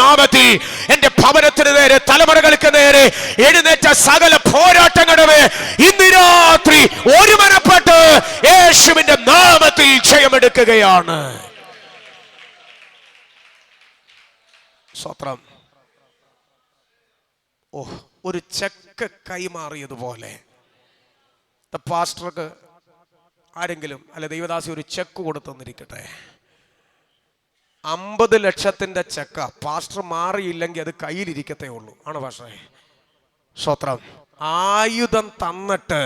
നാമത്തിൽ എന്റെ ഭവനത്തിന് നേരെ, തലമുറകൾക്ക് നേരെ എഴുന്നേറ്റ സകല പോരാട്ടങ്ങളുടെ ഇന്ന് രാത്രി ഒരുമനപ്പെട്ട് യേശുവിന്റെ നാമത്തിൽ ജയമെടുക്കുകയാണ്. സ്വത്രം. ഒരു ചെക്ക് കൈമാറിയതുപോലെ പാസ്റ്റർക്ക് ആരെങ്കിലും അല്ലെ ദൈവദാസി ഒരു ചെക്ക് കൊടുത്തെന്നിരിക്കട്ടെ, 50 ലക്ഷത്തിന്റെ ചെക്ക. പാസ്റ്റർ മാറിയില്ലെങ്കിൽ അത് കയ്യിലിരിക്കത്തേ ഉള്ളൂ. ആണ് പാസ്റ്ററെ? സ്വത്രം. ആയുധം തന്നിട്ട്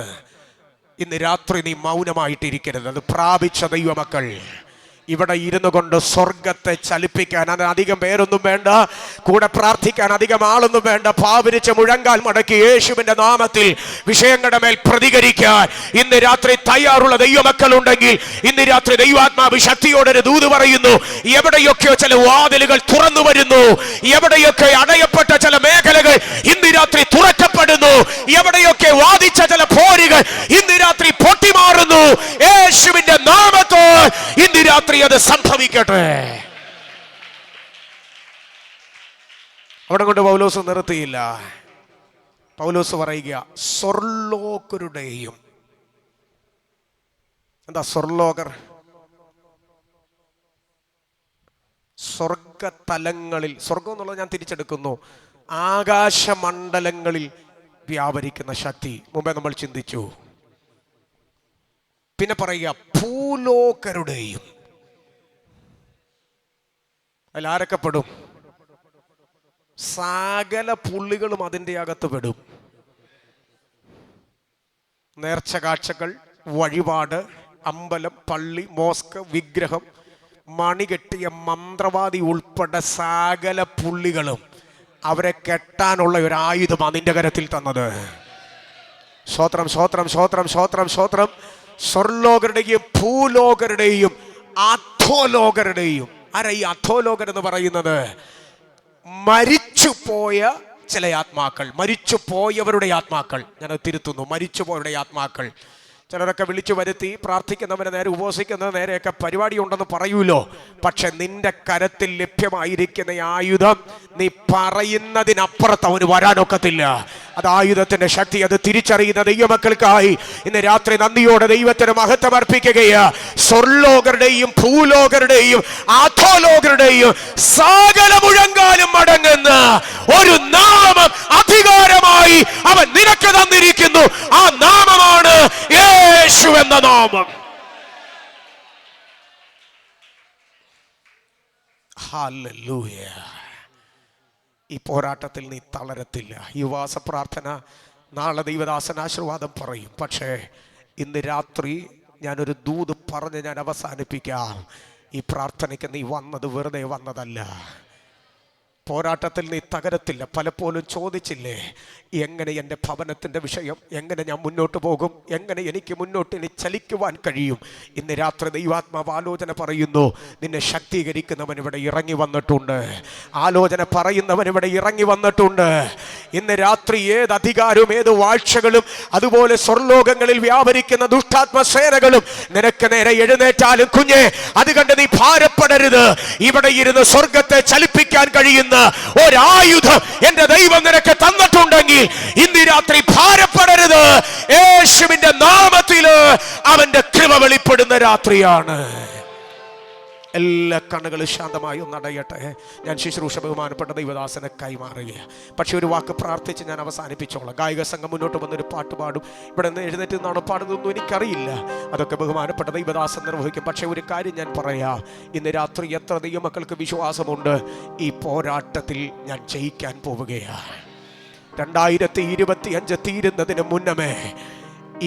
ഇന്ന് രാത്രി നീ മൗനമായിട്ടിരിക്കരുത്. അത് പ്രാപിച്ച ദൈവമക്കൾ ഇവിടെ ഇരുന്നു കൊണ്ട് സ്വർഗത്തെ ചലിപ്പിക്കാൻ അധികം പേരൊന്നും വേണ്ട, കൂടെ പ്രാർത്ഥിക്കാൻ അധികം ആളൊന്നും വേണ്ട. പാവിരിച്ച് മുഴങ്കാൽ മടക്കി യേശുവിന്റെ നാമത്തിൽ വിഷയങ്ങളുടെ മേൽ പ്രതികരിക്കാൻ ഇന്ന് രാത്രി തയ്യാറുള്ള ദൈവമക്കൾ ഉണ്ടെങ്കിൽ ഇന്ന് രാത്രി ദൈവാത്മാവ് ശക്തിയോടൊരു ദൂത് പറയുന്നു. എവിടെയൊക്കെയോ ചില വാതിലുകൾ തുറന്നു വരുന്നു, എവിടെയൊക്കെ അടയപ്പെട്ട ചില മേഖലകൾ ഇന്ന് രാത്രി തുറക്കപ്പെടുന്നു, എവിടെയൊക്കെ വാദിച്ച ചില പോരുകൾ ഇന്ന് രാത്രി പൊട്ടിമാറുന്നു. യേശുവിന്റെ നാമത്തിൽ ഇന്ന് രാത്രി അത് സംഭവിക്കട്ടെ. അവിടെ കൊണ്ട് പൗലോസ് നിർത്തിയില്ല. പൗലോസ് പറയുക, സ്വർലോകരുടെയും. എന്താ സ്വർലോകർ? സ്വർഗതലങ്ങളിൽ, സ്വർഗം എന്നുള്ളത് ഞാൻ തിരിച്ചെടുക്കുന്നു, ആകാശമണ്ഡലങ്ങളിൽ വ്യാപരിക്കുന്ന ശക്തി. മുമ്പേ നമ്മൾ ചിന്തിച്ചു. പിന്നെ പറയുക ഭൂലോകരുടെയും. അതിൽ ആരൊക്കെ പെടും? സകല പുള്ളികളും അതിൻ്റെ അകത്ത് പെടും. നേർച്ച കാഴ്ചകൾ, വഴിപാട്, അമ്പലം, പള്ളി, മോസ്ക്, വിഗ്രഹം, മണികെട്ടിയ മന്ത്രവാദി ഉൾപ്പെടെ സകല പുള്ളികളും അവരെ കെട്ടാനുള്ള ഒരു ആയുധം അതിൻ്റെ കരത്തിൽ തന്നത്. സ്തോത്രം, സ്തോത്രം, സ്തോത്രം, സ്തോത്രം, സ്തോത്രം. സ്വർലോകരുടെയും ഭൂലോകരുടെയും അധോലോകരുടെയും. ആരാ ഈ അധോലോകർ എന്ന് പറയുന്നത്? മരിച്ചുപോയ ചില ആത്മാക്കൾ, മരിച്ചു പോയവരുടെ ആത്മാക്കൾ. ഞാൻ തിരുത്തുന്നു, മരിച്ചുപോയവരുടെ ആത്മാക്കൾ. ചിലരൊക്കെ വിളിച്ചു വരുത്തി പ്രാർത്ഥിക്കുന്നവരെ നേരെ, ഉപവസിക്കുന്ന നേരെയൊക്കെ പരിപാടി ഉണ്ടെന്ന് പറയൂലോ. പക്ഷെ നിന്റെ കരത്തിൽ ലഭ്യമായിരിക്കുന്ന ആയുധം നീ പറയുന്നതിനപ്പുറത്ത് അവന് വരാനൊക്കത്തില്ല. അത് ആയുധത്തിന്റെ ശക്തി. അത് തിരിച്ചറിയുന്ന ദൈവമക്കൾക്കായി ഇന്ന് രാത്രി നന്ദിയോടെ ദൈവത്തിന് മഹത്വം അർപ്പിക്കുകയാ. സ്വർലോകരുടെയും ഭൂലോകരുടെയും അധോലോകരുടെയും സകല മുഴങ്കാലും മടങ്ങുന്ന ഒരു നാമം അധികാരമായി അവൻ നിനക്ക് തന്നിരിക്കുന്നു. ആ നാമമാണ് യേശു എന്ന നാമം. ഹല്ലേലൂയ. ഈ പോരാട്ടത്തിൽ നീ തളരത്തില്ല. ഈ ഉപവാസ പ്രാർത്ഥന നാളെ ദൈവദാസൻ ആശീർവാദം പറയും. പക്ഷേ ഇന്ന് രാത്രി ഞാനൊരു ദൂത് പറഞ്ഞ് ഞാൻ അവസാനിപ്പിക്കാം. ഈ പ്രാർത്ഥനയ്ക്ക് നീ വന്നത് വെറുതെ വന്നതല്ല. പോരാട്ടത്തിൽ നീ തകരത്തില്ല. പലപ്പോഴും ചോദിച്ചില്ലേ, എങ്ങനെ എൻ്റെ ഭവനത്തിൻ്റെ വിഷയം, എങ്ങനെ ഞാൻ മുന്നോട്ട് പോകും, എങ്ങനെ എനിക്ക് മുന്നോട്ട് ഇനി ചലിക്കുവാൻ കഴിയും? ഇന്ന് രാത്രി ദൈവാത്മാവ് ആലോചന പറയുന്നു. നിന്നെ ശക്തീകരിക്കുന്നവൻ ഇവിടെ ഇറങ്ങി വന്നിട്ടുണ്ട്. ആലോചന പറയുന്നവൻ ഇവിടെ ഇറങ്ങി വന്നിട്ടുണ്ട്. ഇന്ന് രാത്രി ഏത് അധികാരവും ഏത് വാഴ്ചകളും അതുപോലെ സ്വർലോകങ്ങളിൽ വ്യാപരിക്കുന്ന ദുഷ്ടാത്മസേനകളും നിനക്ക് നേരെ എഴുന്നേറ്റാലും കുഞ്ഞെ, അത് കണ്ട് നീ ഭാരപ്പെടരുത്. ഇവിടെ ഇരുന്ന് സ്വർഗത്തെ ചലിപ്പിക്കാൻ കഴിയുന്ന ഒരായുധം എന്റെ ദൈവം നിനക്ക് തന്നിട്ടുണ്ടെങ്കിൽ ഇന്ന് രാത്രി ഭാരപ്പെടരുത്. യേശുവിന്റെ നാമത്തില് അവന്റെ കൃപ വെളിപ്പെടുന്ന രാത്രിയാണ്. എല്ലാ കണ്ണുകളും ശാന്തമായി ഒന്നടയട്ടെ. ഞാൻ ശുശ്രൂഷ ബഹുമാനപ്പെട്ട ദൈവദാസനെ കൈമാറുകയാണ്. പക്ഷെ ഒരു വാക്ക് പ്രാർത്ഥിച്ച് ഞാൻ അവസാനിപ്പിച്ചോളാം. ഗായക സംഘം മുന്നോട്ട് വന്നൊരു പാട്ട് പാടും. ഇവിടെ നിന്ന് എഴുന്നേറ്റ് നിന്നാണോ പാടുന്നതൊന്നും എനിക്കറിയില്ല. അതൊക്കെ ബഹുമാനപ്പെട്ട ദൈവദാസൻ നിർവഹിക്കും. പക്ഷെ ഒരു കാര്യം ഞാൻ പറയാം. ഇന്ന് രാത്രി എത്ര ദൈവമക്കൾക്ക് വിശ്വാസമുണ്ട് ഈ പോരാട്ടത്തിൽ ഞാൻ ജയിക്കാൻ പോവുകയാണ്? 2025 തീരുന്നതിന് മുന്നമേ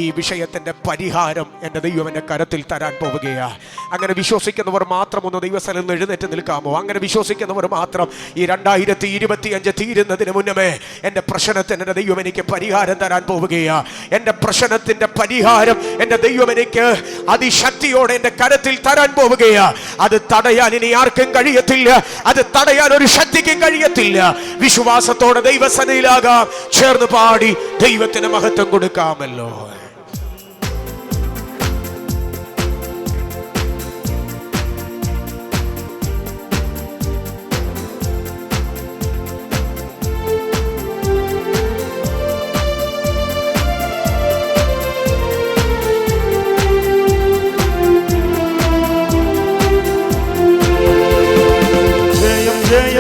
ഈ വിഷയത്തിന്റെ പരിഹാരം എൻ്റെ ദൈവം എൻ്റെ കരത്തിൽ തരാൻ പോവുകയാണ്. അങ്ങനെ വിശ്വസിക്കുന്നവർ മാത്രം ഒന്ന് ദൈവസ്ഥലിൽ നിന്ന് എഴുന്നേറ്റ് നിൽക്കാമോ? അങ്ങനെ വിശ്വസിക്കുന്നവർ മാത്രം ഈ 2025 തീരുന്നതിന് മുന്നമേ എൻ്റെ പ്രശ്നത്തിന് എൻ്റെ ദൈവം എനിക്ക് പരിഹാരം തരാൻ പോവുകയാണ്. എൻ്റെ പ്രശ്നത്തിന്റെ പരിഹാരം എൻ്റെ ദൈവം എനിക്ക് അതിശക്തിയോടെ എൻ്റെ കരത്തിൽ തരാൻ പോവുകയാണ്. അത് തടയാൻ ഇനി ആർക്കും കഴിയത്തില്ല. അത് തടയാൻ ഒരു ശക്തിക്കും കഴിയത്തില്ല. വിശ്വാസത്തോടെ ദൈവസന്നിധിയിലാകാം. ചേർന്ന് പാടി ദൈവത്തിന് മഹത്വം കൊടുക്കാമല്ലോ.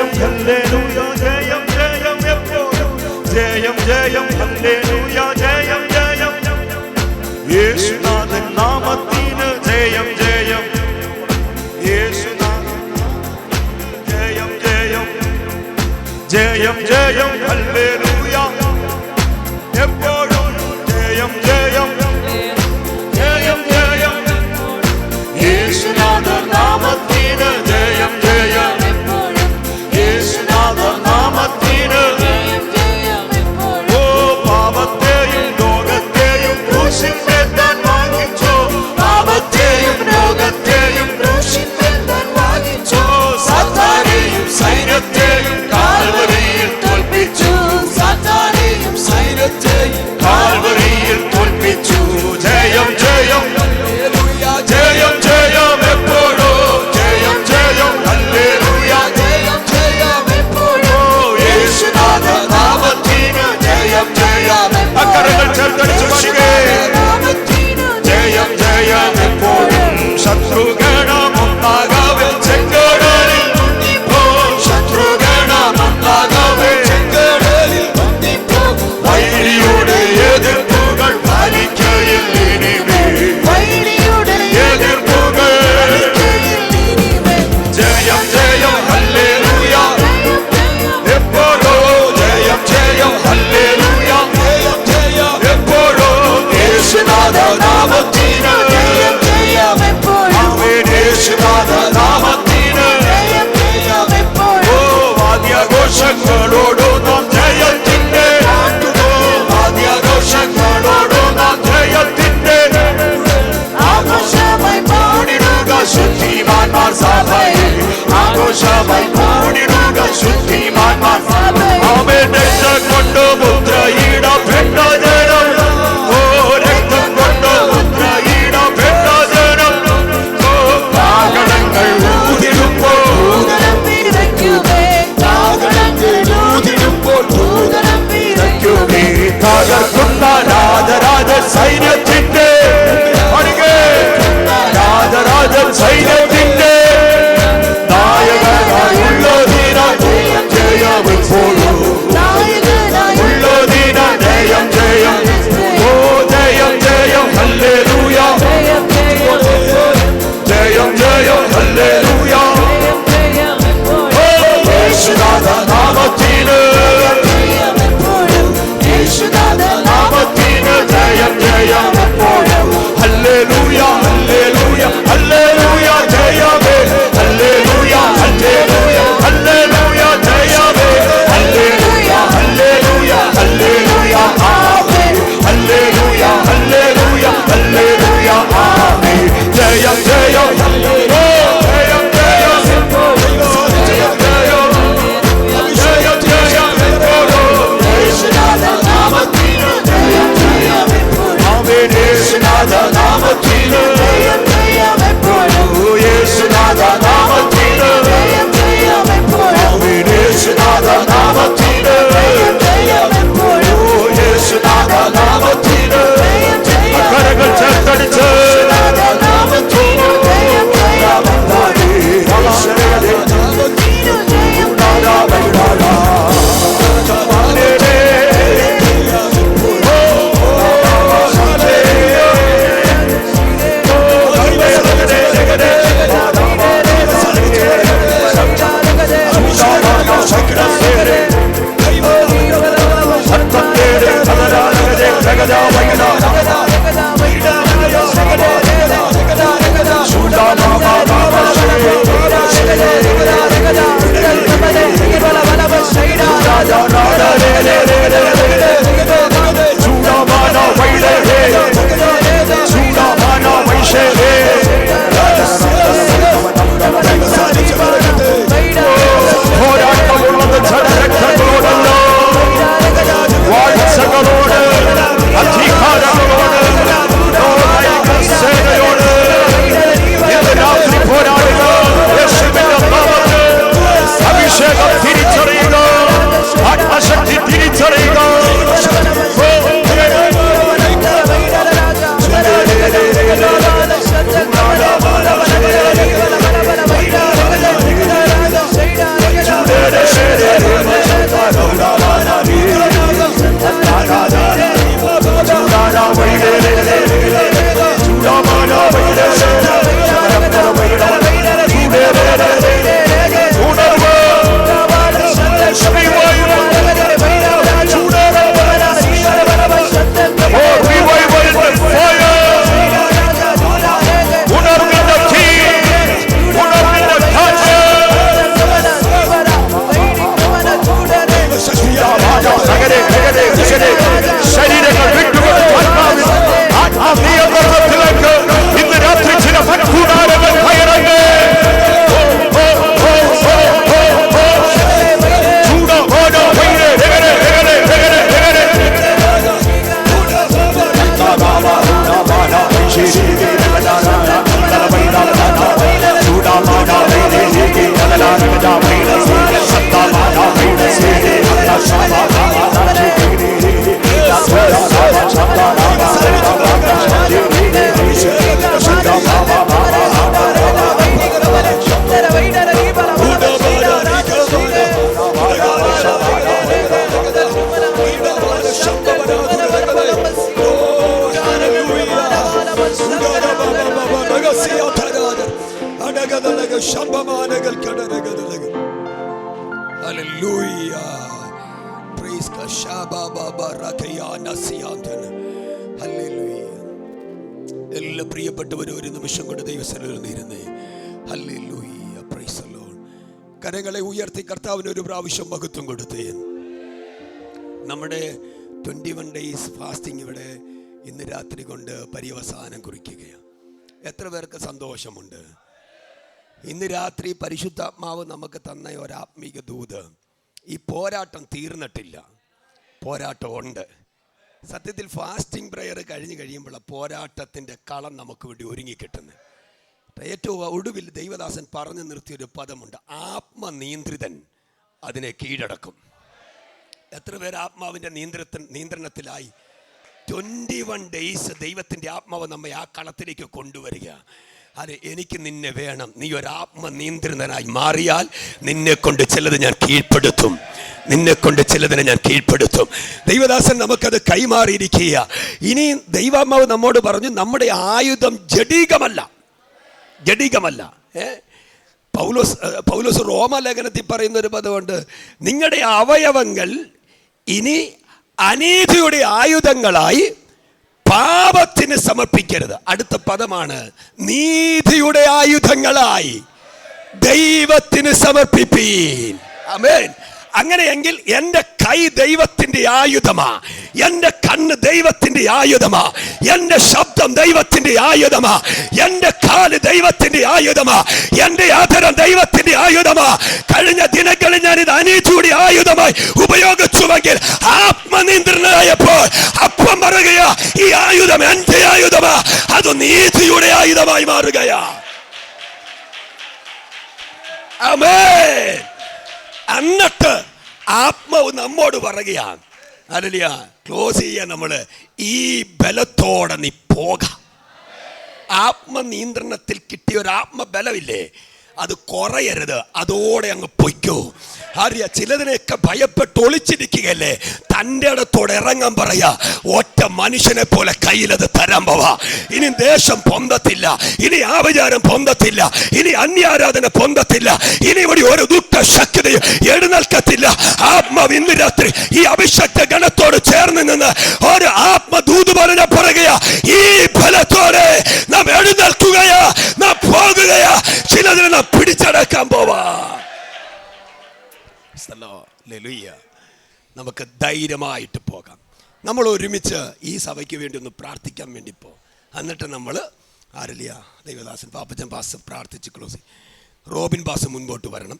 ജയം ഹല്ലേലൂയ ജയം ജയം എപ്പോഴും ജയം ജയം ഹല്ലേലൂയ ജയം ജയം യേശുനാഥൻ നാമത്തിന് ജയം ജയം യേശുനാഥൻ ജയം ജയം ജയം ജയം ഹല്ലേലൂയ എപ്പോഴും ജയം ജയം ജയം ജയം യേശുനാഥൻ നാമത്തിന് ജയം ജയം യേശുനാഥൻ നാമത്തിന് ഓ പാപത്തെയും ലോകത്തെയും ക്രൂശിന്മേൽ താൻ വാങ്ങിച്ചു പാപത്തെയും ലോകത്തെയും ക്രൂശിന്മേൽ താൻ വാങ്ങിച്ചു സാത്താനെയും സൈന്യത്തെയും കാൽവരിയിൽ തോൽപ്പിച്ചു സാത്താനെയും സൈന്യത്തെയും കാൽവരിയിൽ തോൽപ്പിച്ചു ജയം ജയം ജയം ജയം എപ്പോഴോ ജയം ജയം ഹല്ലേലൂയ ജയം ജയം എപ്പോഴോ യേശുനാഥൻ നാമത്തിന് ജയം ജയം അക്കരങ്ങൾ ചേർത്തടിച്ചു പാടുകേ ജയം ജയം എപ്പോഴും ശത്രുഗണം ഒന്നാകവേ ചെങ്കടലിൽ ശത്രുഗണം ഒന്നാകവേ ചെങ്കടലിൽ വൈരിയുടെ എതിർപ്പുകൾ പാലിക്കയിൽ ജയം ജയം ഹല്ലേലൂയ എപ്പോഴോ ജയം ജയം ഹല്ലേലൂയ എപ്പോഴോ യേശുനാഥൻ നാമത്തിന് ജയം ജയം ആമേൻ യേശുനാഥൻ നാമത്തിന് ഓ വാദ്യാഘോഷങ്ങളോടു നാം ജയത്തിന്റെ വാദ്യാഘോഷങ്ങളോടു നാം ജയത്തിന്റെ ആഘോഷമായി പാടിടുക ശുദ്ധിമാന്മാർ സഭയെ ആഘോഷമായി പാടിടുക ശുദ്ധിമാന്മാർ ആമേൻ രക്തം കൊണ്ട് മുദ്രയിടപ്പെട്ട ജനം ഓ രക്തം കൊണ്ട് മുദ്രയിടപ്പെട്ട ജനം ഓ കാഹളങ്ങൾ ഊതിടുമ്പോൾ തകർക്കുന്ന രാജരാജൻ സൈന്യത്തിന്റെ രാജരാജൻ സൈന്യത്തിന്റെ നായകനായുള്ളതിനാൽ ജയം ജയമെപ്പോഴും Hallelujah. Praise God. Hallelujah. എല്ലാ പ്രിയപ്പെട്ടവരും ഒരു നിമിഷം കൊണ്ട് ദൈവസന്നിധിയിൽ നിന്നിരുന്നേ. ഹല്ലേലൂയ. Price the Lord. കരങ്ങളെ ഉയർത്തി കർത്താവിന് ഒരു പ്രാവശ്യം മഹത്വം കൊടുത്തേ. നമ്മുടെ 21 days ഫാസ്റ്റിംഗ് ഇവിടെ ഇന്ന് രാത്രി കൊണ്ട് പര്യവസാനം കുറിക്കുകയാണ്. എത്ര പേർക്ക് സന്തോഷമുണ്ട്? ഇന്ന് രാത്രി പരിശുദ്ധാത്മാവ് നമുക്ക് തന്ന ഒരാത്മീക ദൂത്, ഈ പോരാട്ടം തീർന്നിട്ടില്ല, പോരാട്ടം ഉണ്ട്. സത്യത്തിൽ ഫാസ്റ്റിംഗ് പ്രയർ കഴിഞ്ഞ് കഴിയുമ്പോൾ പോരാട്ടത്തിൻ്റെ കളം നമുക്ക് വേണ്ടി ഒരുങ്ങിക്കിട്ടുന്നത്. ഏറ്റവും ഒടുവിൽ ദൈവദാസൻ പറഞ്ഞു നിർത്തിയൊരു പദമുണ്ട്, ആത്മനിയന്ത്രിതൻ അതിനെ കീഴടക്കും. എത്ര പേർ ആത്മാവിൻ്റെ നിയന്ത്രണത്തിലായി? 21 days ദൈവത്തിൻ്റെ ആത്മാവ് നമ്മെ ആ കളത്തിലേക്ക് കൊണ്ടുവരിക. അതെ, എനിക്ക് നിന്നെ വേണം. നീ ഒരു ആത്മനിയന്ത്രിതനായി മാറിയാൽ നിന്നെ കൊണ്ട് ചിലത് ഞാൻ കീഴ്പ്പെടുത്തും, നിന്നെ കൊണ്ട് ചിലതിനെ ഞാൻ കീഴ്പ്പെടുത്തും. ദൈവദാസൻ നമുക്കത് കൈമാറിയിരിക്കുക. ഇനി ദൈവാത്മാവ് നമ്മോട് പറഞ്ഞു, നമ്മുടെ ആയുധം ജഡികമല്ല. പൗലോസ് റോമലേഖനത്തിൽ പറയുന്ന ഒരു പദമുണ്ട്, നിങ്ങളുടെ അവയവങ്ങൾ ഇനി അനീതിയുടെ ആയുധങ്ങളായി പാപത്തിന് സമർപ്പിക്കരുത്. അടുത്ത പദമാണ്, നീതിയുടെ ആയുധങ്ങളായി ദൈവത്തിന് സമർപ്പിപ്പീൻ. ആമേൻ. അങ്ങനെയെങ്കിൽ എൻ്റെ കൈ ദൈവത്തിൻ്റെ ആയുധമാ, എൻ്റെ കണ്ണ് ദൈവത്തിൻ്റെ ആയുധമാ, എൻ്റെ ശബ്ദം ദൈവത്തിൻ്റെ ആയുധമാ, എൻ്റെ കാല് ദൈവത്തിൻ്റെ ആയുധമാ, എൻ്റെ ആദരം ദൈവത്തിൻ്റെ ആയുധമാ. കഴിഞ്ഞ ദിനങ്ങളിൽ ഞാൻ ഇത് അനീതിയുടെ ആയുധമായി ഉപയോഗിച്ചുവെങ്കിൽ ആത്മനിയന്ത്രണമായപ്പോൾ അപ്പം പറയുകയാ, ഈ ആയുധം എൻ്റെ ആയുധമാ, അത് നീതിയുടെ ആയുധമായി മാറുകയാ. ആമേൻ. എന്നിട്ട് ആത്മാവ് നമ്മോട് പറയുകയാണ്, ഹല്ലേലൂയ, ക്ലോസ് ചെയ്യാൻ നമ്മള്, ഈ ബലത്തോടെ നീ പോക. ആത്മനിയന്ത്രണത്തിൽ കിട്ടിയ ഒരു ആത്മബലമില്ലേ, അത് കുറയരുത്, അതോടെ അങ്ങ് പൊയ്ക്കോ. അറിയാ, ചിലതിനെയൊക്കെ ഭയപ്പെട്ട് ഒളിച്ചിരിക്കുകയല്ലേ, തൻ്റെ അടുത്തോടെ ഇറങ്ങാൻ പറയാ. ഒറ്റ മനുഷ്യനെ പോലെ കയ്യിലത് തരാൻ പോവാ. ഇനി ദേശം പൊന്തത്തില്ല, ഇനി ആവിചാരം പൊന്തത്തില്ല, ഇനി അന്യാരാധന പൊന്തത്തില്ല, ഇനി ഇവിടെ ഒരു ദുഷ്ടശക്തിയും എഴുന്നേൽക്കത്തില്ല. ആത്മാവ് ഇന്ന് രാത്രി ഈ അഭിഷക്ത ഗണത്തോട് ചേർന്ന് നിന്ന് ഒരു ആത്മദൂത് പറഞ്ഞ പറയുകയാ, ഈ ബലത്തോടെ നാം എഴുന്നേൽക്കുകയാ, നാം പോകുകയാ, ചിലതിനെ നാം പിടിച്ചടക്കാൻ പോവാ. നമുക്ക് ധൈര്യമായിട്ട് പോകാം. നമ്മൾ ഒരുമിച്ച് ഈ സഭയ്ക്ക് വേണ്ടി ഒന്ന് പ്രാർത്ഥിക്കാൻ വേണ്ടി പോ. എന്നിട്ട് നമ്മൾ ആരലിയ ദൈവദാസൻ പാപ്പച്ചൻ പാസ് പ്രാർത്ഥിച്ച് ക്ലോസ്. റോബിൻ പാസ് മുൻപോട്ട് വരണം.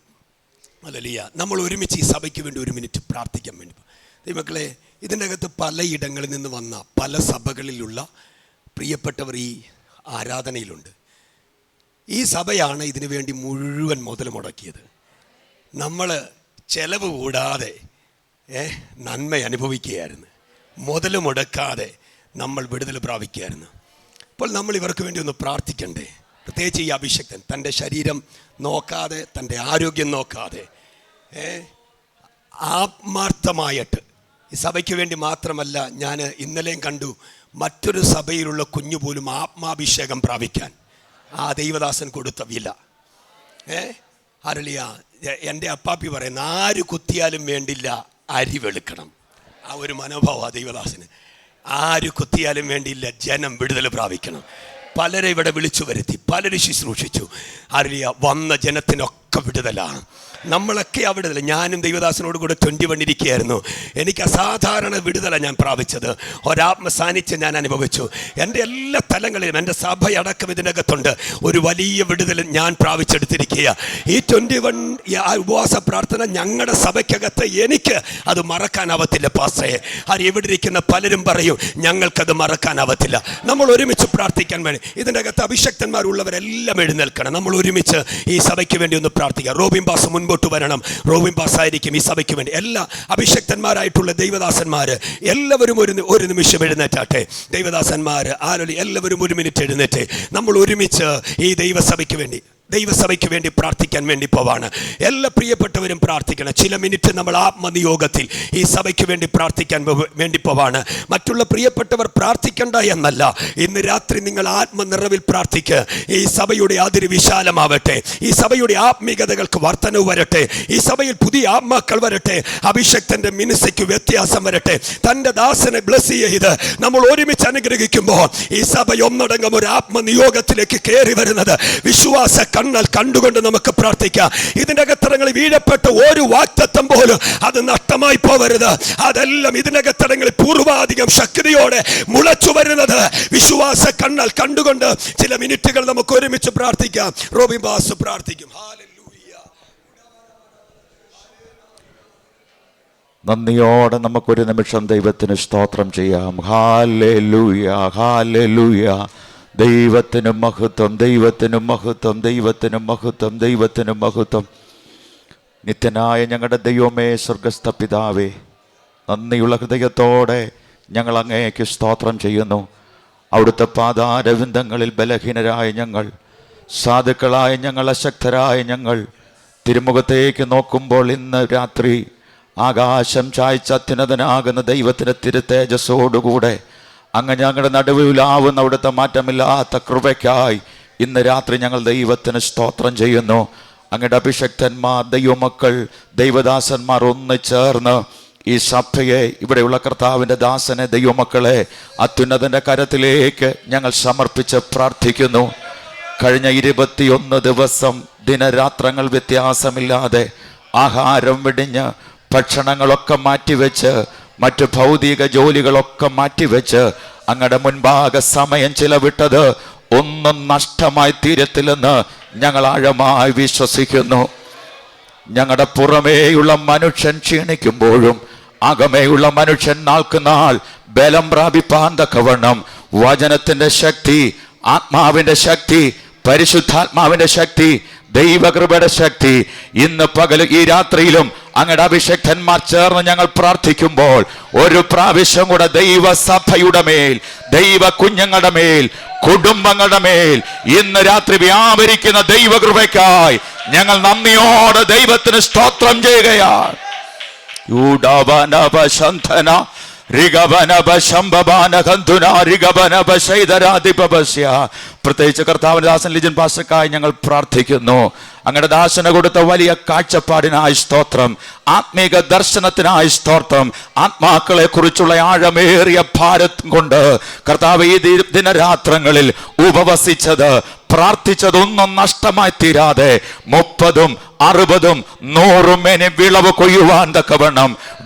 അല്ലലിയ, നമ്മൾ ഒരുമിച്ച് ഈ സഭയ്ക്ക് വേണ്ടി ഒരു മിനിറ്റ് പ്രാർത്ഥിക്കാൻ വേണ്ടി പോ. ദൈവമക്കളെ, ഇതിൻ്റെ അകത്ത് പലയിടങ്ങളിൽ നിന്ന് വന്ന പല സഭകളിലുള്ള പ്രിയപ്പെട്ടവർ ഈ ആരാധനയിലുണ്ട്. ഈ സഭയാണ് ഇതിനു വേണ്ടി മുഴുവൻ മുതൽ മുടക്കിയത്. നമ്മൾ ചെലവ് കൂടാതെ നന്മ അനുഭവിക്കുകയായിരുന്നു, മുതൽ മുടക്കാതെ നമ്മൾ വിടുതൽ പ്രാപിക്കുകയായിരുന്നു. അപ്പോൾ നമ്മൾ ഇവർക്ക് വേണ്ടി ഒന്ന് പ്രാർത്ഥിക്കണ്ടേ? പ്രത്യേകിച്ച് ഈ അഭിഷക്തൻ തൻ്റെ ശരീരം നോക്കാതെ, തൻ്റെ ആരോഗ്യം നോക്കാതെ ആത്മാർത്ഥമായിട്ട് ഈ സഭയ്ക്ക് വേണ്ടി മാത്രമല്ല, ഞാൻ ഇന്നലെയും കണ്ടു, മറ്റൊരു സഭയിലുള്ള കുഞ്ഞു പോലും ആത്മാഭിഷേകം പ്രാപിക്കാൻ ആ ദൈവദാസൻ കൊടുത്ത വില. അരളിയ, എൻ്റെ അപ്പാപ്പി പറയുന്ന, ആര് കുത്തിയാലും വേണ്ടില്ല അരി വെളുക്കണം. ആ ഒരു മനോഭാവം ആ ദൈവദാസന്. ആര് കുത്തിയാലും വേണ്ടിയില്ല ജനം വിടുതൽ പ്രാപിക്കണം. പലരെ ഇവിടെ വിളിച്ചു വരുത്തി, പലരും ശുശ്രൂഷിച്ചു. അറിയ, വന്ന ജനത്തിനൊക്കെ വിടുതലാണ്. നമ്മളൊക്കെ അവിടെ ഇല്ല. ഞാനും ദൈവദാസനോട് കൂടെ 21 ഇരിക്കുകയായിരുന്നു. എനിക്ക് അസാധാരണ വിടുതല ഞാൻ പ്രാപിച്ചത്. ഒരാത്മ സാന്നിധ്യം ഞാൻ അനുഭവിച്ചു. എൻ്റെ എല്ലാ തലങ്ങളിലും, എൻ്റെ സഭയടക്കം ഇതിനകത്തുണ്ട്. ഒരു വലിയ വിടുതൽ ഞാൻ പ്രാപിച്ചെടുത്തിരിക്കുക. ഈ 21 ഉപവാസ പ്രാർത്ഥന ഞങ്ങളുടെ സഭയ്ക്കകത്ത് എനിക്ക് അത് മറക്കാനാവത്തില്ല പാസ്റ്ററെ. അത് എവിടെ ഇരിക്കുന്ന പലരും പറയും ഞങ്ങൾക്കത് മറക്കാനാവത്തില്ല. നമ്മൾ ഒരുമിച്ച് പ്രാർത്ഥിക്കാൻ വേണ്ടി ഇതിൻ്റെ അകത്ത് അഭിഷക്തന്മാരുള്ളവരെല്ലാം എഴുന്നേൽക്കണം. നമ്മൾ ഒരുമിച്ച് ഈ സഭയ്ക്ക് വേണ്ടി ഒന്ന് പ്രാർത്ഥിക്കാം. റോബിൻ പാസ് മുൻപോട്ട് വരണം. റോബിൻ പാസ് ആയിരിക്കും ഈ സഭയ്ക്ക് വേണ്ടി. എല്ലാ അഭിഷക്തന്മാരായിട്ടുള്ള ദൈവദാസന്മാർ എല്ലാവരും ഒരു നിമിഷം എഴുന്നേറ്റാട്ടെ. ദൈവദാസന്മാർ ആരൊലി എല്ലാവരും ഒരു മിനിറ്റ് എഴുന്നേറ്റ് നമ്മൾ ഒരുമിച്ച് ഈ ദൈവസഭയ്ക്ക് വേണ്ടി. ദൈവസഭയ്ക്ക് വേണ്ടി പ്രാർത്ഥിക്കാൻ വേണ്ടി പോവാണ്. എല്ലാ പ്രിയപ്പെട്ടവരും പ്രാർത്ഥിക്കണം. ചില മിനിറ്റ് നമ്മൾ ആത്മനിയോഗത്തിൽ ഈ സഭയ്ക്ക് വേണ്ടി പ്രാർത്ഥിക്കാൻ വേണ്ടി പോവാണ്. മറ്റുള്ള പ്രിയപ്പെട്ടവർ പ്രാർത്ഥിക്കണ്ട എന്നല്ല, ഇന്ന് രാത്രി നിങ്ങൾ ആത്മനിറവിൽ പ്രാർത്ഥിക്കുക. ഈ സഭയുടെ അതിര് വിശാലമാവട്ടെ, ഈ സഭയുടെ ആത്മീകതകൾക്ക് വർധനവ് വരട്ടെ, ഈ സഭയിൽ പുതിയ ആത്മാക്കൾ വരട്ടെ, അഭിഷക്തന്റെ മിനിസ്ട്രിക്ക് വ്യത്യാസം വരട്ടെ. തൻ്റെ ദാസനെ ബ്ലസ് ചെയ്ത് നമ്മൾ ഒരുമിച്ച് അനുഗ്രഹിക്കുമ്പോൾ ഈ സഭ ഒന്നടങ്കം ഒരു ആത്മനിയോഗത്തിലേക്ക് കയറി വരുന്നത് വിശ്വാസ കണ്ണാൽ കണ്ടുകൊണ്ട് നമുക്ക് പ്രാർത്ഥിക്കാം. ഇതിന്റെ അകത്തടങ്ങളിൽ വീഴപ്പെട്ട ഒരു വാഗ്ദത്തം പോലും അത് നഷ്ടമായി പോവരുത്. അതെല്ലാം ഇതിനകത്തടങ്ങളിൽ പൂർവാധികം ശക്തിയോടെ മുളച്ചു വരുന്നത് വിശ്വാസ കണ്ണാൽ കണ്ടുകൊണ്ട് ചില മിനിറ്റുകൾ നമുക്ക് ഒരുമിച്ച് പ്രാർത്ഥിക്കാം. റോബി ബാസ് പ്രാർത്ഥിക്കും. നന്ദിയോടെ നമുക്കൊരു നിമിഷം ദൈവത്തിന് സ്തോത്രം ചെയ്യാം. Hallelujah, hallelujah. ദൈവത്തിന് മഹത്വം, ദൈവത്തിന് മഹത്വം, ദൈവത്തിന് മഹത്വം, ദൈവത്തിന് മഹത്വം. നിത്യനായ ഞങ്ങളുടെ ദൈവമേ, സ്വർഗസ്ഥ പിതാവേ, നന്ദിയുള്ള ഹൃദയത്തോടെ ഞങ്ങൾ അങ്ങേക്ക് സ്തോത്രം ചെയ്യുന്നു. അവിടുത്തെ പാദാരവിന്ദങ്ങളിൽ ബലഹീനരായ ഞങ്ങൾ, സാധുക്കളായ ഞങ്ങൾ, അശക്തരായ ഞങ്ങൾ തിരുമുഖത്തേക്ക് നോക്കുമ്പോൾ ഇന്ന് രാത്രി ആകാശം ചായ്ച്ച അത്യുന്നതനാകുന്ന ദൈവത്തിൻ്റെ തിരുതേജസ്സോടുകൂടെ അങ്ങ് ഞങ്ങളുടെ നടുവിലാവുന്ന അവിടുത്തെ മാറ്റമില്ലാത്ത കൃപയ്ക്കായി ഇന്ന് രാത്രി ഞങ്ങൾ ദൈവത്തിന് സ്തോത്രം ചെയ്യുന്നു. അങ്ങയുടെ അഭിഷക്തന്മാർ, ദൈവമക്കൾ, ദൈവദാസന്മാർ ഒന്ന് ചേർന്ന് ഈ സഭയെ, ഇവിടെയുള്ള കർത്താവിൻ്റെ ദാസനെ, ദൈവമക്കളെ അത്യുന്നതൻ്റെ കരത്തിലേക്ക് ഞങ്ങൾ സമർപ്പിച്ച് പ്രാർത്ഥിക്കുന്നു. കഴിഞ്ഞ 21 ദിവസം ദിനരാത്രങ്ങൾ വ്യത്യാസമില്ലാതെ ആഹാരം വെടിഞ്ഞ് ഭക്ഷണങ്ങളൊക്കെ മാറ്റിവെച്ച് മറ്റു ഭൗതിക ജോലികളൊക്കെ മാറ്റിവെച്ച് അങ്ങയുടെ മുൻപാകെ സമയം ചിലവിട്ടത് ഒന്നും നഷ്ടമായി തീരത്തില്ലെന്ന് ഞങ്ങൾ ആഴമായി വിശ്വസിക്കുന്നു. ഞങ്ങളുടെ പുറമേയുള്ള മനുഷ്യൻ ക്ഷീണിക്കുമ്പോഴും അകമേയുള്ള മനുഷ്യൻ നാൾക്കുനാൾ ബലം പ്രാപിപ്പാൻ തക്കവണ്ണം വചനത്തിന്റെ ശക്തി, ആത്മാവിന്റെ ശക്തി, പരിശുദ്ധാത്മാവിന്റെ ശക്തി, ദൈവകൃപയുടെ ശക്തി ഇന്ന് പകൽ ഈ രാത്രിയിലും അങ്ങയുടെ അഭിഷക്തന്മാർ ചേർന്ന് ഞങ്ങൾ പ്രാർത്ഥിക്കുമ്പോൾ ഒരു പ്രാവശ്യം കൂടെ ദൈവസഭയുടെ മേൽ, ദൈവ കുഞ്ഞുങ്ങളുടെ മേൽ, കുടുംബങ്ങളുടെ മേൽ ഇന്ന് രാത്രി വ്യാപരിക്കുന്ന ദൈവകൃപയ്ക്കായി ഞങ്ങൾ നന്ദിയോടെ ദൈവത്തിന് സ്തോത്രം ചെയ്യുകയാണ്. പ്രത്യേകിച്ച് കർത്താവിന്റെ ദാസൻ ലിജൻ പാസ്റ്റർക്കായി ഞങ്ങൾ പ്രാർത്ഥിക്കുന്നു. അങ്ങയുടെ ദാസന് കൊടുത്ത വലിയ കാഴ്ചപ്പാടിനായി സ്തോത്രം, ആത്മീക ദർശനത്തിനായി സ്തോത്രം. ആത്മാക്കളെ കുറിച്ചുള്ള ആഴമേറിയ ഭാരം കൊണ്ട് കർത്താവ് ഈ ദിനരാത്രങ്ങളിൽ ഉപവസിച്ചത്, പ്രാർത്ഥിച്ചതൊന്നും നഷ്ടമായി തീരാതെ 30, 60, 100 വിളവ് കൊയ്യുവാൻ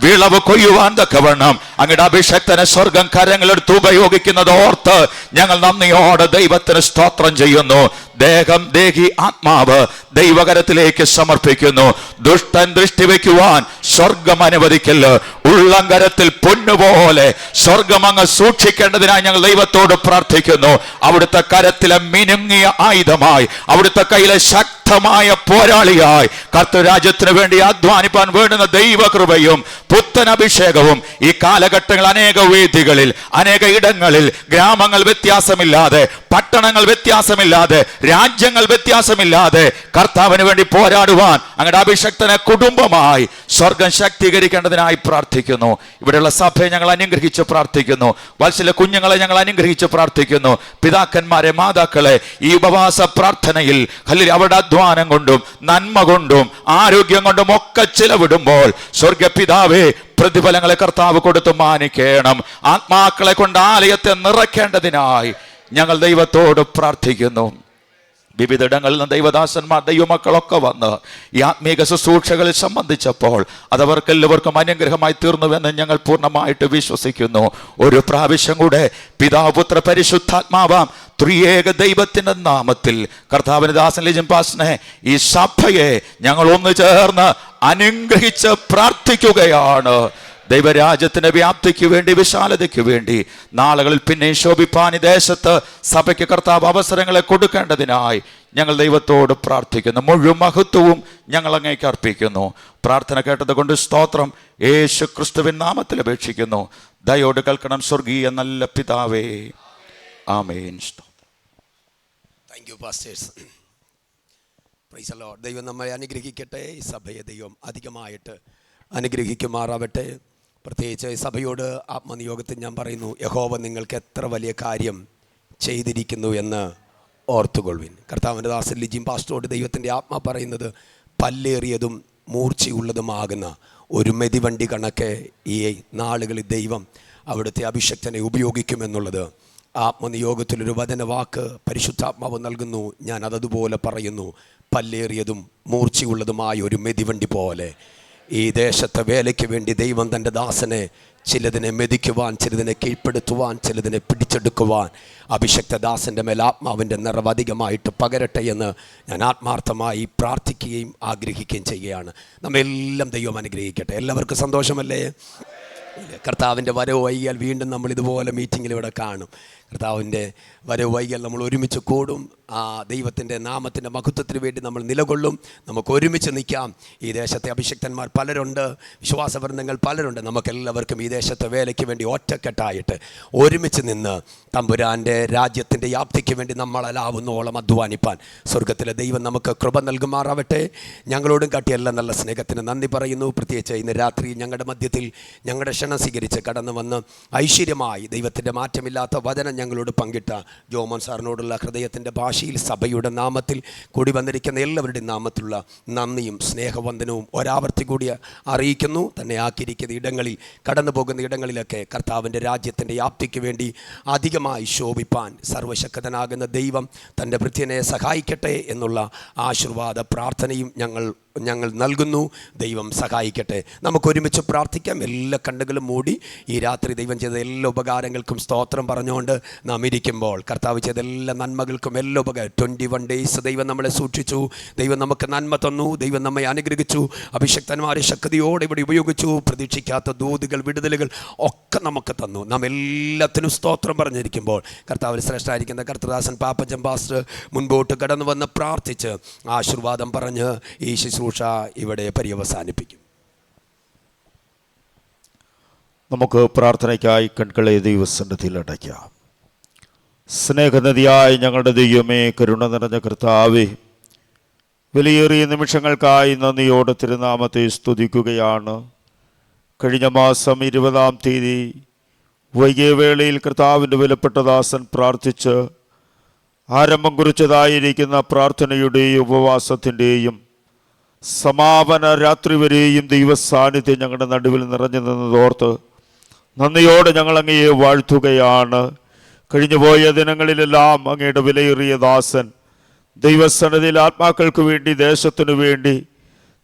തക്കവണ്ണം അങ്ങയുടെ അഭിഷക്തനെ സ്വർഗം കരങ്ങളെടുത്ത് ഉപയോഗിക്കുന്നത് ഓർത്ത് ഞങ്ങൾ നന്ദിയോടെ ദൈവത്തിന് സ്തോത്രം ചെയ്യുന്നു. ദേഹം, ദേഹി, ആത്മാവ് ദൈവകരത്തിലേക്ക് സമർപ്പിക്കുന്നു. ദുഷ്ടൻ ദൃഷ്ടി വയ്ക്കുവാൻ സ്വർഗം അനുവദിക്കല്. ഉള്ളംകരത്തിൽ പൊന്നുപോലെ സ്വർഗം അങ്ങ് സൂക്ഷിക്കേണ്ടതിനായി ഞങ്ങൾ ദൈവത്തോട് പ്രാർത്ഥിക്കുന്നു. അവിടുത്തെ കരത്തിലെ മിനുങ്ങിയ ആയുധമായി, അവിടുത്തെ കയ്യിലെ ശക്തമായ പോരാളിയായി കർത്തരാജ്യത്തിന് വേണ്ടി അധ്വാനിപ്പാൻ വേണ്ടുന്ന ദൈവകൃപയും പുത്തൻ അഭിഷേകവും ഈ കാലഘട്ടങ്ങൾ അനേക വേദികളിൽ, അനേക ഇടങ്ങളിൽ, ഗ്രാമങ്ങൾ വ്യത്യാസമില്ലാതെ, പട്ടണങ്ങൾ വ്യത്യാസമില്ലാതെ, രാജ്യങ്ങൾ വ്യത്യാസമില്ലാതെ കർത്താവിന് വേണ്ടി പോരാടുവാൻ അങ്ങയുടെ അഭിഷക്തനെ കുടുംബമായി സ്വർഗം ശക്തീകരിക്കേണ്ടതിനായി പ്രാർത്ഥിക്കുന്നു. ഇവിടെയുള്ള സഭയെ ഞങ്ങൾ അനുഗ്രഹിച്ച് പ്രാർത്ഥിക്കുന്നു. വത്സല കുഞ്ഞുങ്ങളെ ഞങ്ങൾ അനുഗ്രഹിച്ച് പ്രാർത്ഥിക്കുന്നു. പിതാക്കന്മാരെ, മാതാക്കളെ ഈ ഉപവാസ പ്രാർത്ഥനയിൽ അവരുടെ അധ്വാനം കൊണ്ടും നന്മ കൊണ്ടും ആരോഗ്യം കൊണ്ടും ഒക്കെ ചിലവിടുമ്പോൾ സ്വർഗപിതാവേ പ്രതിഫലങ്ങളെ കർത്താവ് കൊടുത്ത് മാനിക്കണം. ആത്മാക്കളെ കൊണ്ട് ആലയത്തെ നിറയ്ക്കേണ്ടതിനായി ഞങ്ങൾ ദൈവത്തോട് പ്രാർത്ഥിക്കുന്നു. വിവിധയിടങ്ങളിൽ നിന്ന് ദൈവദാസന്മാർ, ദൈവമക്കളൊക്കെ വന്ന് ഈ ആത്മീക ശുശ്രൂഷകളിൽ സംബന്ധിച്ചപ്പോൾ അതവർക്കെല്ലാവർക്കും അനുഗ്രഹമായി തീർന്നുവെന്ന് ഞങ്ങൾ പൂർണ്ണമായിട്ട് വിശ്വസിക്കുന്നു. ഒരു പ്രാവശ്യം കൂടെ പിതാവ്, പുത്ര, പരിശുദ്ധാത്മാവാം ത്രിയേക ദൈവത്തിന്റെ നാമത്തിൽ കർത്താവിന്റെ ദാസൻ ലിജൻ പാസ്റ്ററിനെ, ഈ സഭയെ ഞങ്ങൾ ഒന്ന് ചേർന്ന് അനുഗ്രഹിച്ച് പ്രാർത്ഥിക്കുകയാണ്. ദൈവരാജ്യത്തിന്റെ വ്യാപ്തിക്ക് വേണ്ടി, വിശാലതയ്ക്ക് വേണ്ടി നാളുകളിൽ പിന്നെ ശോഭിപ്പാൻ ഈ ദേശത്ത് സഭയ്ക്ക് കർത്താവ് അവസരങ്ങളെ കൊടുക്കേണ്ടതിനായി ഞങ്ങൾ ദൈവത്തോട് പ്രാർത്ഥിക്കുന്നു. മുഴുവൻ മഹത്വവും ഞങ്ങൾ അങ്ങേക്ക് അർപ്പിക്കുന്നു. പ്രാർത്ഥന കേട്ടത് കൊണ്ട് സ്തോത്രം. യേശു ക്രിസ്തുവിൻ നാമത്തിൽ അപേക്ഷിക്കുന്നു. ദയോട് കേൾക്കണം സ്വർഗീയ നല്ല പിതാവേ, ആമേൻ. Thank you pastors. Praise the Lord. ദൈവം നമ്മെ അനുഗ്രഹിക്കട്ടെ. ഈ സഭയെ ദൈവം അധികമായിട്ട് അനുഗ്രഹിക്കുമാറാവട്ടെ. പ്രത്യേകിച്ച് ഈ സഭയോട് ആത്മനിയോഗത്തിൽ ഞാൻ പറയുന്നു, യഹോവ നിങ്ങൾക്ക് എത്ര വലിയ കാര്യം ചെയ്തിരിക്കുന്നു എന്ന് ഓർത്തുകൊള്ളുവിൻ. കർത്താവിൻ്റെ ദാസൻ ലിജിം പാസ്റ്ററോട് ദൈവത്തിൻ്റെ ആത്മാ പറയുന്നത്, പല്ലേറിയതും മൂർച്ചയുള്ളതുമാകുന്ന ഒരു മെതിവണ്ടി കണക്കെ ഈ നാളുകളിൽ ദൈവം അവിടുത്തെ അഭിഷക്തനെ ഉപയോഗിക്കുമെന്നുള്ളത് ആത്മനിയോഗത്തിലൊരു വചനവാക്ക് പരിശുദ്ധാത്മാവ് നൽകുന്നു. ഞാൻ അതതുപോലെ പറയുന്നു, പല്ലേറിയതും മൂർച്ചയുള്ളതുമായ ഒരു മെതിവണ്ടി പോലെ ഈ ദേശത്തെ വേലയ്ക്ക് വേണ്ടി ദൈവം തൻ്റെ ദാസനെ ചിലതിനെ മെതിക്കുവാൻ, ചിലതിനെ കീഴ്പ്പെടുത്തുവാൻ, ചിലതിനെ പിടിച്ചെടുക്കുവാൻ അഭിഷക്ത ദാസൻ്റെ മേൽ ആത്മാവിൻ്റെ നിറവധികമായിട്ട് പകരട്ടെ എന്ന് ഞാൻ ആത്മാർത്ഥമായി പ്രാർത്ഥിക്കുകയും ആഗ്രഹിക്കുകയും ചെയ്യുകയാണ്. നമ്മെല്ലാം ദൈവം അനുഗ്രഹിക്കട്ടെ. എല്ലാവർക്കും സന്തോഷമല്ലേ? കർത്താവിൻ്റെ വരവ് വൈകിയാൽ വീണ്ടും നമ്മൾ ഇതുപോലെ മീറ്റിങ്ങിൽ ഇവിടെ കാണും. കർത്താവിൻ്റെ വരവ് വൈകിയാൽ നമ്മൾ ഒരുമിച്ച് കൂടും. ആ ദൈവത്തിൻ്റെ നാമത്തിൻ്റെ മഹത്വത്തിന് വേണ്ടി നമ്മൾ നിലകൊള്ളും. നമുക്ക് ഒരുമിച്ച് നിൽക്കാം. ഈ ദേശത്തെ അഭിഷക്തന്മാർ പലരുണ്ട്, വിശ്വാസവൃന്ദങ്ങൾ പലരുണ്ട്. നമുക്കെല്ലാവർക്കും ഈ ദേശത്തെ വേലയ്ക്ക് വേണ്ടി ഒറ്റക്കെട്ടായിട്ട് ഒരുമിച്ച് നിന്ന് തമ്പുരാൻ്റെ രാജ്യത്തിൻ്റെ വ്യാപ്തിക്ക് വേണ്ടി നമ്മളാവുന്നോളം അധ്വാനിപ്പാൻ സ്വർഗത്തിലെ ദൈവം നമുക്ക് കൃപ നൽകുമാറാവട്ടെ. ഞങ്ങളോടും കാട്ടിയെല്ലാം നല്ല സ്നേഹത്തിന് നന്ദി പറയുന്നു. പ്രത്യേകിച്ച് ഇന്ന് രാത്രി ഞങ്ങളുടെ മധ്യത്തിൽ ഞങ്ങളുടെ ക്ഷണം സ്വീകരിച്ച് കടന്നു വന്ന് ഐശ്വര്യമായി ദൈവത്തിൻ്റെ മാറ്റമില്ലാത്ത വചനം ഞങ്ങളോട് പങ്കിട്ട ജോമോൻ സാറിനോടുള്ള ഹൃദയത്തിൻ്റെ ഭാഷയിൽ സഭയുടെ നാമത്തിൽ കൂടി വന്നിരിക്കുന്ന എല്ലാവരുടെയും നാമത്തിലുള്ള നന്ദിയും സ്നേഹവന്ദനവും ഒരാവർത്തി കൂടി അറിയിക്കുന്നു. തന്നെ ആക്കിയിരിക്കുന്ന ഇടങ്ങളിൽ, കടന്നു പോകുന്ന ഇടങ്ങളിലൊക്കെ കർത്താവിൻ്റെ രാജ്യത്തിൻ്റെ വ്യാപ്തിക്ക് വേണ്ടി അധികമായി ശോഭിപ്പാൻ സർവശക്തനാകുന്ന ദൈവം തൻ്റെ ഭൃത്യനെ സഹായിക്കട്ടെ എന്നുള്ള ആശീർവാദ പ്രാർത്ഥനയും ഞങ്ങൾ നൽകുന്നു. ദൈവം സഹായിക്കട്ടെ. നമുക്കൊരുമിച്ച് പ്രാർത്ഥിക്കാം. എല്ലാ കണ്ണുകളും മൂടി ഈ രാത്രി ദൈവം ചെയ്ത എല്ലാ ഉപകാരങ്ങൾക്കും സ്തോത്രം പറഞ്ഞുകൊണ്ട് നാം ഇരിക്കുമ്പോൾ, കർത്താവ് ചെയ്ത എല്ലാ നന്മകൾക്കും എല്ലാ 21 ഡേയ്സ് ദൈവം നമ്മളെ സൂക്ഷിച്ചു. ദൈവം നമുക്ക് നന്മ തന്നു. ദൈവം നമ്മെ അനുഗ്രഹിച്ചു. അഭിഷക്തന്മാരെ ശക്തിയോടെ ഇവിടെ ഉപയോഗിച്ചു. പ്രതീക്ഷിക്കാത്ത ദൂതുകൾ, വിടുതലുകൾ ഒക്കെ നമുക്ക് തന്നു. നാം എല്ലാത്തിനും സ്തോത്രം പറഞ്ഞിരിക്കുമ്പോൾ കർത്താവിന് ശ്രേഷ്ഠമായിരിക്കുന്ന കർത്തദാസൻ പാപ്പച്ചൻ പാസ്റ്റർ മുൻപോട്ട് കടന്നു വന്ന് പ്രാർത്ഥിച്ച് ആശീർവാദം പറഞ്ഞ് ഈ ശുശ്രൂഷ ഇവിടെ പര്യവസാനിപ്പിക്കും. നമുക്ക് പ്രാർത്ഥനയ്ക്കായി കൺകളെ ദൈവസന്നിധിയിൽ അടയ്ക്കാം. സ്നേഹനദിയായ ഞങ്ങളുടെ ദൈവമേ, കരുണ നിറഞ്ഞ കർത്താവേ, വിലയേറിയ നിമിഷങ്ങൾക്കായി നന്ദിയോടെ തിരുനാമത്തെ സ്തുതിക്കുകയാണ്. കഴിഞ്ഞ മാസം 20-ാം തീയതി വൈകിയ വേളയിൽ കർത്താവിൻ്റെ വിലപ്പെട്ട ദാസൻ പ്രാർത്ഥിച്ച് ആരംഭം കുറിച്ചതായിരിക്കുന്ന പ്രാർത്ഥനയുടെയും ഉപവാസത്തിൻ്റെയും സമാപന രാത്രി വരെയും ദൈവസാന്നിധ്യം ഞങ്ങളുടെ നടുവിൽ നിറഞ്ഞു നിന്നതോർത്ത് നന്ദിയോടെ ഞങ്ങൾ അങ്ങയെ വാഴ്ത്തുകയാണ്. കഴിഞ്ഞുപോയ ദിനങ്ങളിലെല്ലാം അങ്ങയുടെ വിലയേറിയ ദാസൻ ദൈവസന്നിധിയിൽ ആത്മാക്കൾക്ക് വേണ്ടി, ദേശത്തിനു വേണ്ടി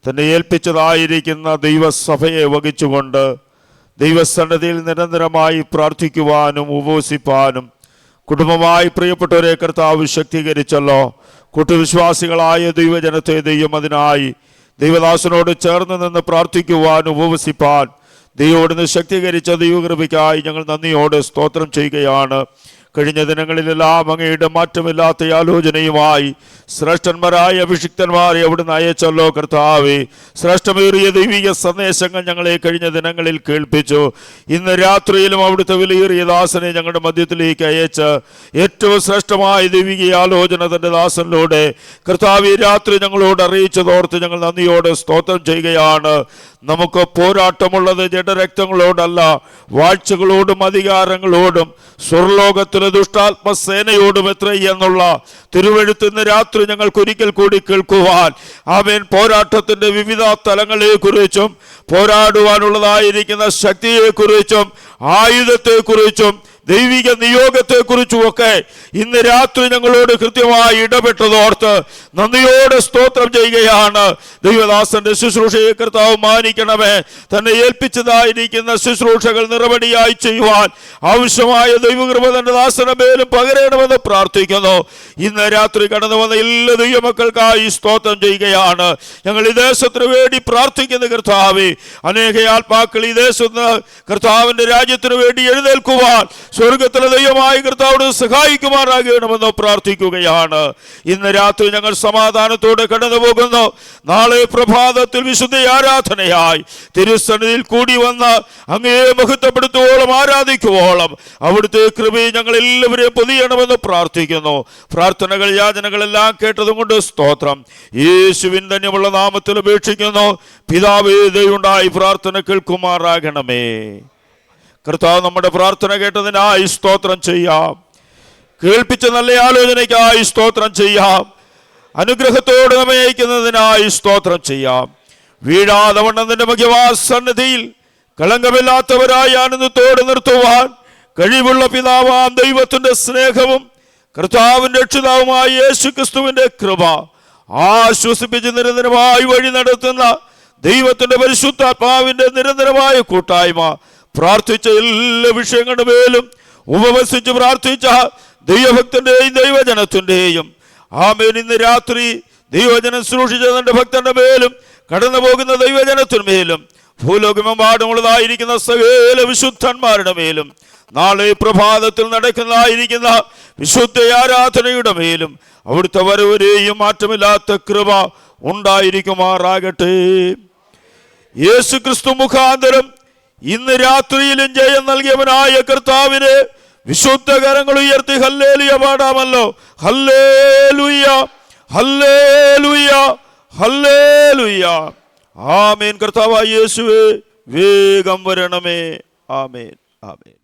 തന്നെ ഏൽപ്പിച്ചതായിരിക്കുന്ന ദൈവസഭയെ വഹിച്ചുകൊണ്ട് ദൈവസന്നിധിയിൽ നിരന്തരമായി പ്രാർത്ഥിക്കുവാനും ഉപവസിപ്പാനും കുടുംബമായി പ്രിയപ്പെട്ടവരെ കർത്താവ് ശക്തീകരിച്ചല്ലോ. കൂട്ടുവിശ്വാസികളായ ദൈവജനത്തെ ദൈവം അതിനായി ദൈവദാസനോട് ചേർന്ന് നിന്ന് പ്രാർത്ഥിക്കുവാൻ, ഉപവസിപ്പാൻ ദൈവോട് ശക്തീകരിച്ച ദൈവകൃപയ്ക്കായി ഞങ്ങൾ നന്ദിയോടെ സ്തോത്രം ചെയ്യുകയാണ്. കഴിഞ്ഞ ദിനങ്ങളിലെല്ലാം അങ്ങയുടെ മാറ്റമില്ലാത്ത ആലോചനയുമായി ശ്രേഷ്ഠന്മാരായ അഭിഷിക്തന്മാരെ അവിടുന്ന് അയച്ചല്ലോ കർത്താവേ. ശ്രേഷ്ഠമേറിയ ദൈവിക സന്ദേശങ്ങൾ ഞങ്ങളെ കഴിഞ്ഞ ദിനങ്ങളിൽ കേൾപ്പിച്ചു. ഇന്ന് രാത്രിയിലും അവിടുത്തെ വിലയേറിയ ദാസനെ ഞങ്ങളുടെ മധ്യത്തിലേക്ക് അയച്ച് ഏറ്റവും ശ്രേഷ്ഠമായ ദൈവിക ആലോചന തൻ്റെ ദാസനിലൂടെ കർത്താവ് രാത്രി ഞങ്ങളോട് അറിയിച്ചതോർത്ത് ഞങ്ങൾ നന്ദിയോടെ സ്തോത്രം ചെയ്യുകയാണ്. നമുക്ക് പോരാട്ടമുള്ളത് ജഡരക്തങ്ങളോടല്ല, വാഴ്ചകളോടും അധികാരങ്ങളോടും സ്വർലോകത്തിലെ ദുഷ്ടാത്മസേനയോടും എത്ര എന്നുള്ള തിരുവെഴുത്ത് ഇന്ന് രാത്രി ഞങ്ങൾക്ക് ഒരിക്കൽ കൂടി കേൾക്കുവാൻ, ആമേൻ, പോരാട്ടത്തിന്റെ വിവിധ തലങ്ങളെക്കുറിച്ചും പോരാടുവാനുള്ളതായിരിക്കുന്ന ശക്തിയെക്കുറിച്ചും ആയുധത്തെക്കുറിച്ചും ദൈവിക നിയോഗത്തെക്കുറിച്ചുമൊക്കെ ഇന്ന് രാത്രി ഞങ്ങളോട് കൃത്യമായി ഇടപെട്ടതോർത്ത് നന്ദിയോടെ സ്തോത്രം ചെയ്യുകയാണ്. ദൈവദാസന്റെ ശുശ്രൂഷയെ കർത്താവ് മാനിക്കണമേ. തന്നെ ഏൽപ്പിച്ചതായിരിക്കുന്ന ശുശ്രൂഷകൾ നിറപടിയായി ചെയ്യുവാൻ ആവശ്യമായ ദൈവകൃപ തന്റെ ദാസന്റെ മേലും പകരണമെന്ന് പ്രാർത്ഥിക്കുന്നു. ഇന്ന് രാത്രി കടന്നു വന്ന എല്ലാ ദൈവമക്കൾക്കായി സ്തോത്രം ചെയ്യുകയാണ്. ഞങ്ങൾ ഈ ദേശത്തിന് വേണ്ടി പ്രാർത്ഥിക്കുന്ന കർത്താവേ, അനേക ആത്മാക്കൾ ഈ ദേശത്ത് കർത്താവിന്റെ രാജ്യത്തിന് വേണ്ടി എഴുന്നേൽക്കുവാൻ സ്വർഗത്തിലെ ദൈവമായ കർത്താവിനെ സഹായിക്കുമാറാകണമെന്ന് പ്രാർത്ഥിക്കുകയാണ്. ഇന്ന് രാത്രി ഞങ്ങൾ സമാധാനത്തോടെ കടന്നു പോകുന്നു. നാളെ പ്രഭാതത്തിൽ വിശുദ്ധ ആരാധനയായി തിരുസന്നിധിയിൽ കൂടി വന്ന് അങ്ങേ മഹത്വപ്പെടുത്തുവോളം ആരാധിക്കുവോളം അവിടുത്തെ കൃപയെ ഞങ്ങൾ എല്ലാവരെയും പൊതിയണമെന്ന് പ്രാർത്ഥിക്കുന്നു. പ്രാർത്ഥനകൾ യാചനകളെല്ലാം കേട്ടതും കൊണ്ട് സ്തോത്രം. യേശുവിൻ ധന്യമുള്ള നാമത്തിൽ അപേക്ഷിക്കുന്നു. പിതാവേ, ദയവുണ്ടായി പ്രാർത്ഥന കേൾക്കുമാറാകണമേ. കർത്താവ്, നമ്മുടെ പ്രാർത്ഥന കേട്ടതിനായി സ്തോത്രം ചെയ്യാം. കേൾപ്പിച്ച നല്ല ആലോചനയ്ക്കായി സ്തോത്രം ചെയ്യാം. അനുഗ്രഹത്തോട് നമ്മെ അയക്കുന്നതിനായി സ്തോത്രം ചെയ്യാം. വീഴാതെ വണ്ണം നിന്റെ മഹിമാസന്നിധിയിൽ കളങ്കമില്ലാത്തവരായി ആനന്ദത്തോട് നിർത്തുവാൻ കഴിവുള്ള പിതാവാം ദൈവത്തിന്റെ സ്നേഹവും കർത്താവിന്റെ രക്ഷിതാവുമായ യേശു ക്രിസ്തുവിന്റെ കൃപ, ആശ്വസിപ്പിച്ച് നിരന്തരമായി വഴി നടത്തുന്ന ദൈവത്തിന്റെ പരിശുദ്ധാത്മാവിന്റെ നിരന്തരമായ കൂട്ടായ്മ, പ്രാർത്ഥിച്ച എല്ലാ വിഷയങ്ങളുടെ മേലും ഉപവസിച്ച് പ്രാർത്ഥിച്ച ദൈവഭക്തന്റെയും ദൈവജനത്തിന്റെയും ആമേൻ ഇന്ന് രാത്രി ദൈവജനം സൂക്ഷിച്ച തന്റെ ഭക്തന്റെ മേലും കടന്നു പോകുന്ന ദൈവജനത്തിന്മേലും ഭൂലോകമെമ്പാടുമുള്ളതായിരിക്കുന്ന സകല വിശുദ്ധന്മാരുടെ മേലും നാളെ പ്രഭാതത്തിൽ നടക്കുന്നതായിരിക്കുന്ന വിശുദ്ധ ആരാധനയുടെ മേലും അവിടുത്തെ വരവരെയും മാറ്റമില്ലാത്ത കൃപ ഉണ്ടായിരിക്കുമാറാകട്ടെ. യേശു ക്രിസ്തു മുഖാന്തരം ഇന്ന് രാത്രിയിലും ജയം നൽകിയവനായ കർത്താവിനെ വിശുദ്ധ കരങ്ങൾ ഉയർത്തി ഹല്ലേലൂയ പാടാമല്ലോ. ഹല്ലേലൂയ, ഹല്ലേലൂയ, ഹല്ലേലൂയ. ആമേൻ. കർത്താവായ യേശുവേ, വേഗം വരണമേ. ആമേൻ, ആമേൻ.